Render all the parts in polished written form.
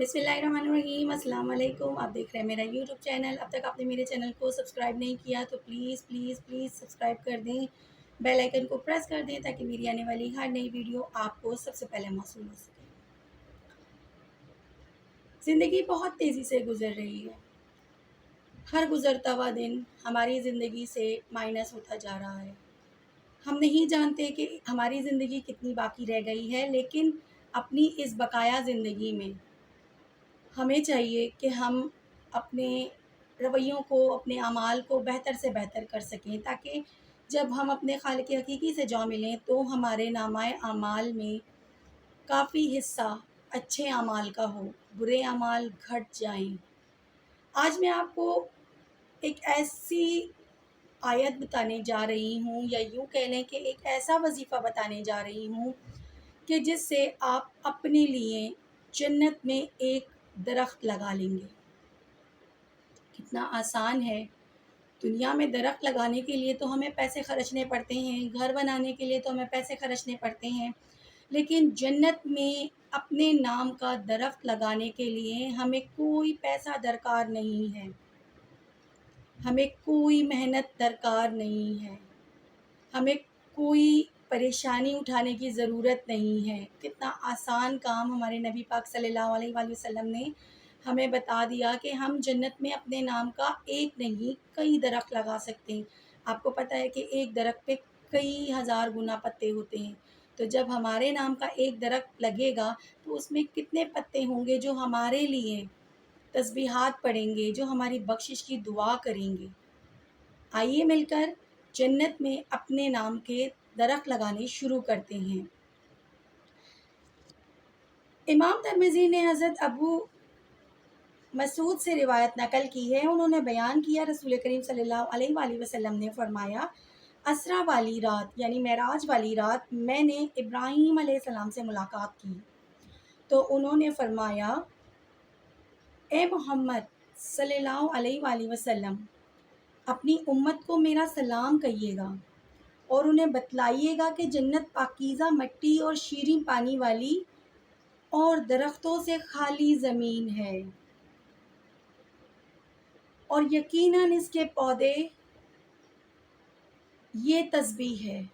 बिस्मिल्लाहिर्रहमानिर्रहीम। अस्सलाम वालेकुम। आप देख रहे हैं मेरा यूट्यूब चैनल। अब तक आपने मेरे चैनल को सब्सक्राइब नहीं किया तो प्लीज़ प्लीज़ प्लीज़ सब्सक्राइब कर दें, बेल आइकन को प्रेस कर दें ताकि मेरी आने वाली हर नई वीडियो आपको सबसे पहले मौसूल हो सके। ज़िंदगी बहुत तेज़ी से गुजर रही है। हर गुज़रता हुआ दिन हमारी ज़िंदगी से माइनस होता जा रहा है। हम नहीं जानते कि हमारी ज़िंदगी कितनी बाकी रह गई है, लेकिन अपनी इस बकाया ज़िंदगी में हमें चाहिए कि हम अपने रवैयों को, अपने अमाल को बेहतर से बेहतर कर सकें, ताकि जब हम अपने खालिक हकीकी से जा मिलें तो हमारे नामाए अमाल में काफ़ी हिस्सा अच्छे अमाल का हो, बुरे अमाल घट जाएं। आज मैं आपको एक ऐसी आयत बताने जा रही हूँ, या यूँ कह लें कि एक ऐसा वजीफ़ा बताने जा रही हूँ कि जिससे आप अपने लिए जन्नत में एक दरख्त लगा लेंगे। कितना आसान है। दुनिया में दरख्त लगाने के लिए तो हमें पैसे खर्चने पड़ते हैं, घर बनाने के लिए तो हमें पैसे खर्चने पड़ते हैं, लेकिन जन्नत में अपने नाम का दरख्त लगाने के लिए हमें कोई पैसा दरकार नहीं है, हमें कोई मेहनत दरकार नहीं है, हमें कोई परेशानी उठाने की ज़रूरत नहीं है। कितना आसान काम हमारे नबी पाक सल्लल्लाहु अलैहि वसल्लम ने हमें बता दिया कि हम जन्नत में अपने नाम का एक नहीं कई दरख्त लगा सकते हैं। आपको पता है कि एक दरख्त पे कई हज़ार गुना पत्ते होते हैं, तो जब हमारे नाम का एक दरख्त लगेगा तो उसमें कितने पत्ते होंगे जो हमारे लिए तस्बीहात पढ़ेंगे, जो हमारी बख्शिश की दुआ करेंगे। आइए मिलकर जन्नत में अपने नाम के दरख्त लगाने शुरू करते हैं। इमाम तिर्मिज़ी ने हज़रत अबू मसूद से रिवायत नकल की है। उन्होंने बयान किया, रसूल करीम सल्लल्लाहु अलैहि वसल्लम ने फरमाया, असरा वाली रात यानी मेराज वाली रात मैंने इब्राहीम अलैहिस्सलाम से मुलाकात की तो उन्होंने फरमाया, ए मोहम्मद सल्लल्लाहु अलैहि वसल्लम, अपनी उम्मत को मेरा सलाम कहिएगा और उन्हें बतलाइएगा कि जन्नत पाकीज़ा मिट्टी और शीरीं पानी वाली और दरख्तों से खाली ज़मीन है, और यकीनन इसके पौधे ये तस्बीह है।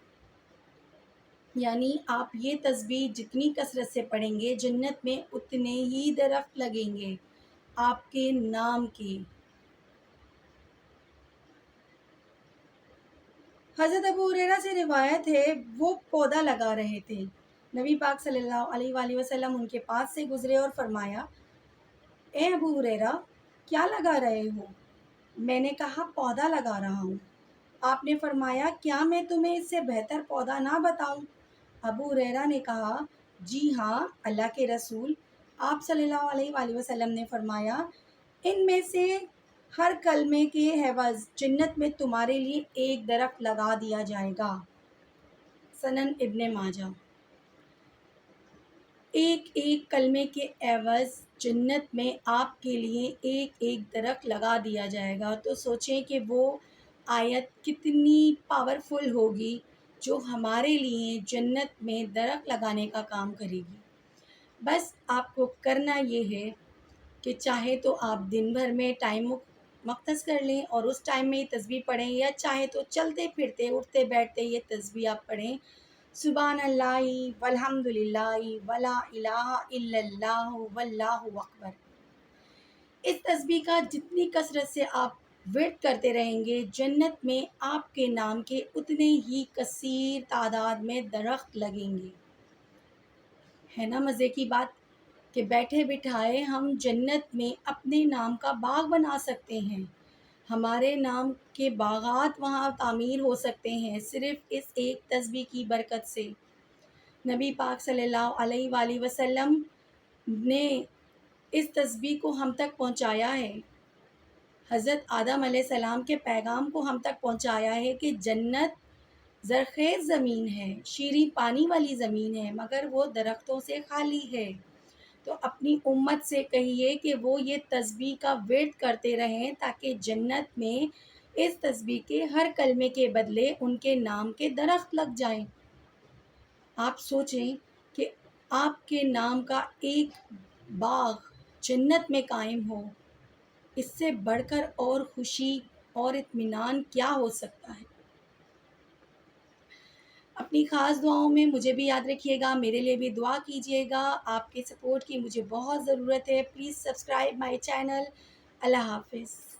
यानी आप ये तस्बीह जितनी कसरत से पढ़ेंगे जन्नत में उतने ही दरख्त लगेंगे आपके नाम के। हज़रत अबू हुरैरा से रिवायत है, वो पौधा लगा रहे थे। नबी पाक सल्लल्लाहु अलैहि वसल्लम उनके पास से गुज़रे और फरमाया, ए अबू हुरैरा, क्या लगा रहे हो? मैंने कहा, पौधा लगा रहा हूँ। आपने फरमाया, क्या मैं तुम्हें इससे बेहतर पौधा ना बताऊँ? अबू हुरैरा ने कहा, जी हाँ अल्लाह के रसूल। आप सल्लल्लाहु अलैहि वसल्लम ने फरमाया, इनमें से हर कलमे के एवज़ जन्नत में तुम्हारे लिए एक दरख्त लगा दिया जाएगा। सनन इब्ने माजा। एक एक कलमे के एवज़ जन्नत में आपके लिए एक एक दरख्त लगा दिया जाएगा। तो सोचें कि वो आयत कितनी पावरफुल होगी जो हमारे लिए जन्नत में दरख्त लगाने का काम करेगी। बस आपको करना ये है कि चाहे तो आप दिन भर में टाइम मख्तस कर लें और उस टाइम में ये तस्बीह पढ़ें, या चाहे तो चलते फिरते उठते बैठते ये तस्बीह आप पढ़ें, सुभान अल्लाहि वल्हम्दुलिल्लाहि वला इलाहा इल्लल्लाहु वल्लाहु अकबर। इस तस्बीह का जितनी कसरत से आप विर्द करते रहेंगे जन्नत में आपके नाम के उतने ही कसीर तादाद में दरख्त लगेंगे। है ना मज़े की बात कि बैठे बिठाए हम जन्नत में अपने नाम का बाग बना सकते हैं। हमारे नाम के बागात वहाँ तामीर हो सकते हैं सिर्फ़ इस एक तस्बीह की बरकत से। नबी पाक सल्लल्लाहु अलैहि वसल्लम ने इस तस्बीह को हम तक पहुँचाया है। हज़रत आदम अलैहिस्सलाम के पैगाम को हम तक पहुँचाया है कि जन्नत ज़रख़ेज़ ज़मीन है, शीरीं पानी वाली ज़मीन है, मगर वो दरख्तों से खाली है। तो अपनी उम्मत से कहिए कि वो ये तस्बीह का विर्द करते रहें ताकि जन्नत में इस तस्बीह के हर कलमे के बदले उनके नाम के दरख्त लग जाएं। आप सोचें कि आपके नाम का एक बाग جنت میں قائم ہو، اس سے بڑھ کر اور خوشی اور اطمینان کیا ہو سکتا ہے۔ اپنی خاص دعاؤں میں مجھے بھی یاد رکھیے گا، میرے لیے بھی دعا کیجیے گا، آپ کے سپورٹ کی مجھے بہت ضرورت ہے۔ Please subscribe my channel. اللہ حافظ۔